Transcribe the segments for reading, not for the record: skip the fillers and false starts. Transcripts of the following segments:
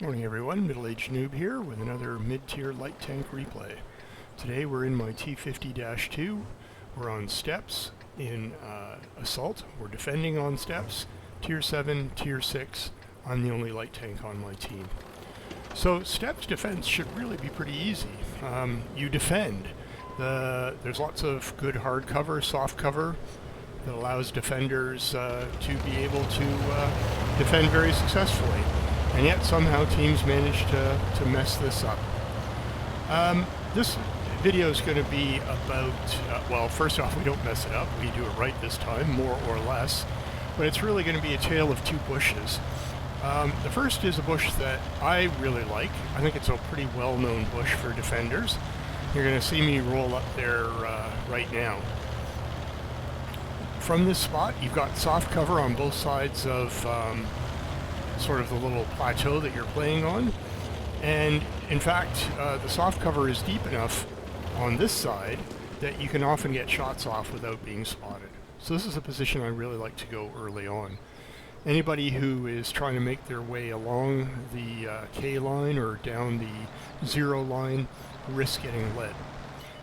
Morning everyone, Middle-Aged Noob here with another mid-tier light tank replay. Today we're in my T-50-2. We're on steps in Assault. We're defending on steps. Tier 7, Tier 6. I'm the only light tank on my team. So steps defense should really be pretty easy. You defend. There's lots of good hard cover, soft cover that allows defenders to be able to defend very successfully. And yet somehow teams manage to mess this up. This video is going to be about, well, first off, we don't mess it up. We do it right this time, more or less. But it's really going to be a tale of two bushes. The first is a bush that I really like. I think it's a pretty well-known bush for defenders. You're going to see me roll up there right now. From this spot, you've got soft cover on both sides of sort of the little plateau that you're playing on. And in fact, the soft cover is deep enough on this side that you can often get shots off without being spotted. So this is a position I really like to go early on. Anybody who is trying to make their way along the K line or down the 0 line risk getting lit.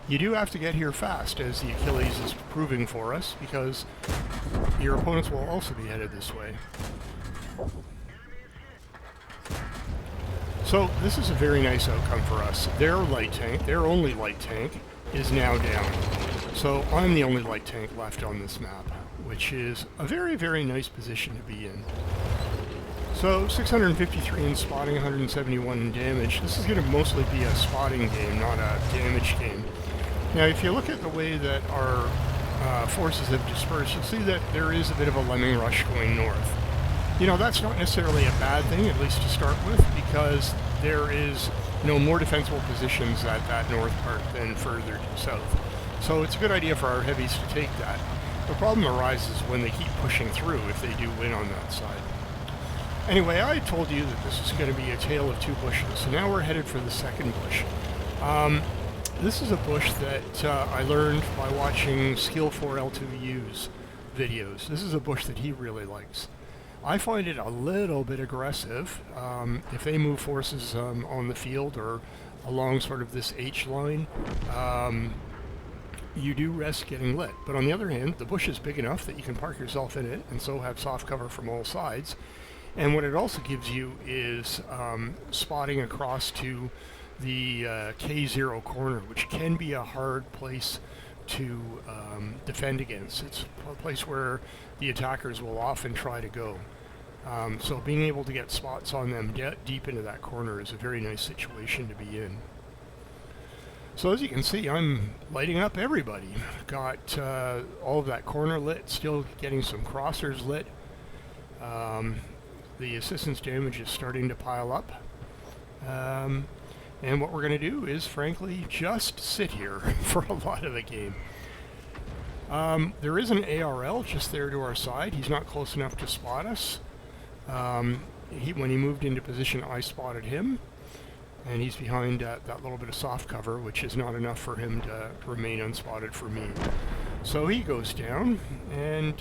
You do have to get here fast, as the Achilles is proving for us, because your opponents will also be headed this way. So this is a very nice outcome for us. Their light tank, their only light tank, is now down. So I'm the only light tank left on this map, which is a very, very nice position to be in. So 653 in spotting, 171 in damage. This is going to mostly be a spotting game, not a damage game. Now if you look at the way that our forces have dispersed, you'll see that there is a bit of a lemming rush going north. You know, that's not necessarily a bad thing, at least to start with, because there is, more defensible positions at that north part than further south. So it's a good idea for our heavies to take that. The problem arises when they keep pushing through, if they do win on that side. Anyway, I told you that this is going to be a tale of two bushes, so now we're headed for the second bush. This is a bush that I learned by watching Skill4L2U's videos. This is a bush that he really likes. I find it a little bit aggressive. If they move forces on the field or along sort of this H line, you do risk getting lit. But on the other hand, the bush is big enough that you can park yourself in it and so have soft cover from all sides. And what it also gives you is spotting across to the K0 corner, which can be a hard place to defend against. It's a place where the attackers will often try to go. So being able to get spots on them deep into that corner is a very nice situation to be in. So as you can see, I'm lighting up everybody. Got all of that corner lit, still getting some crossers lit. The assistance damage is starting to pile up. And what we're going to do is, frankly, just sit here for a lot of the game. There is an ARL just there to our side. He's not close enough to spot us. When he moved into position, I spotted him. And he's behind that little bit of soft cover, which is not enough for him to remain unspotted for me. So he goes down, and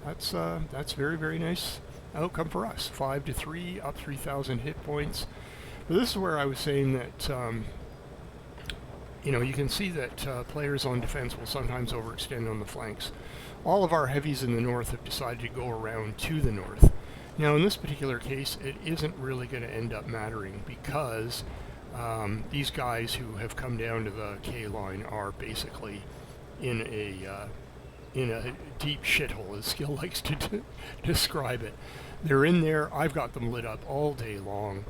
that's very, very nice outcome for us. 5-3, up 3,000 hit points. But this is where I was saying that, you can see that players on defense will sometimes overextend on the flanks. All of our heavies in the north have decided to go around to the north. Now in this particular case, it isn't really going to end up mattering because these guys who have come down to the K line are basically in a deep shithole, as Skill likes to describe it. They're in there. I've got them lit up all day long.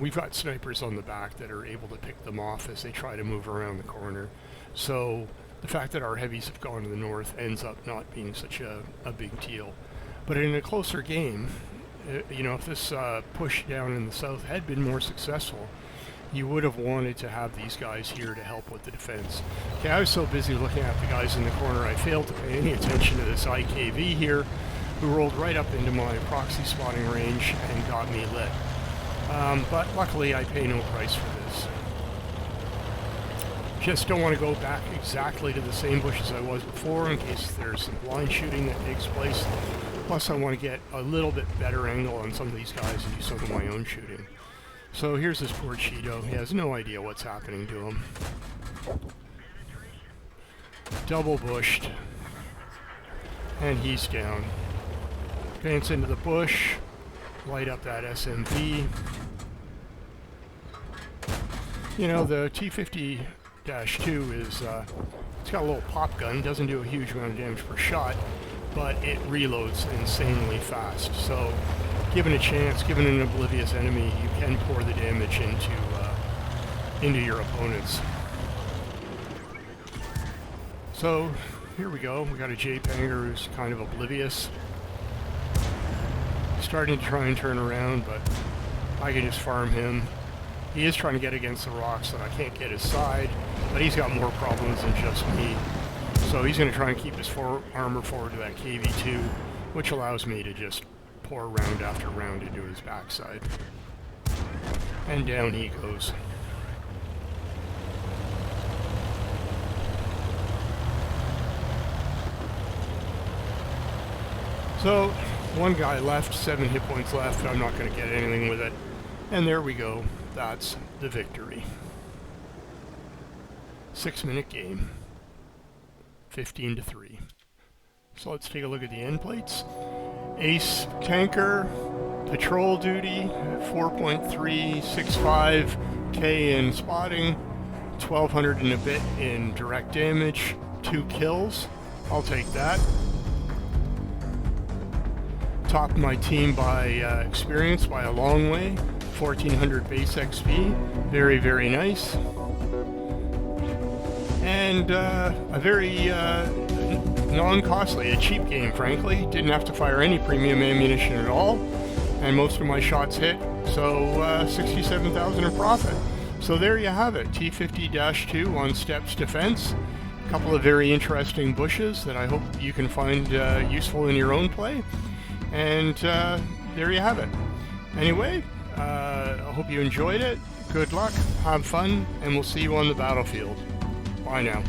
We've got snipers on the back that are able to pick them off as they try to move around the corner. So the fact that our heavies have gone to the north ends up not being such a big deal. But in a closer game, if this push down in the south had been more successful, you would have wanted to have these guys here to help with the defense. Okay, I was so busy looking at the guys in the corner, I failed to pay any attention to this IKV here, who rolled right up into my proxy spotting range and got me lit. But luckily I pay no price for this. Just don't want to go back exactly to the same bush as I was before in case there's some blind shooting that takes place. Plus I want to get a little bit better angle on some of these guys and do some of my own shooting. So here's this poor Cheeto. He has no idea what's happening to him. Double bushed. And he's down. Advance into the bush. Light up that SMV. You know, the T-50-2 is, it's got a little pop gun. Doesn't do a huge amount of damage per shot, but it reloads insanely fast. So, given a chance, given an oblivious enemy, you can pour the damage into your opponents. So, here we go. We got a J-Panger who's kind of oblivious. Starting to try and turn around, but I can just farm him. He is trying to get against the rocks, so I can't get his side, but he's got more problems than just me. So he's going to try and keep his armor forward to that KV-2, which allows me to just pour round after round into his backside. And down he goes. So, one guy left, 7 hit points left. I'm not going to get anything with it. And there we go. That's the victory. 6-minute game. 15-3. So let's take a look at the end plates. Ace tanker, patrol duty, 4.365k in spotting, 1200 and a bit in direct damage, 2 kills. I'll take that. Top my team by experience by a long way. 1400 base XP. Very, very nice. And a very non-costly, a cheap game, frankly. Didn't have to fire any premium ammunition at all. And most of my shots hit. So 67,000 in profit. So there you have it. T-50-2 on Steps Defense. A couple of very interesting bushes that I hope you can find useful in your own play. And there you have it. Anyway, I hope you enjoyed it. Good luck, have fun, and we'll see you on the battlefield. Bye now.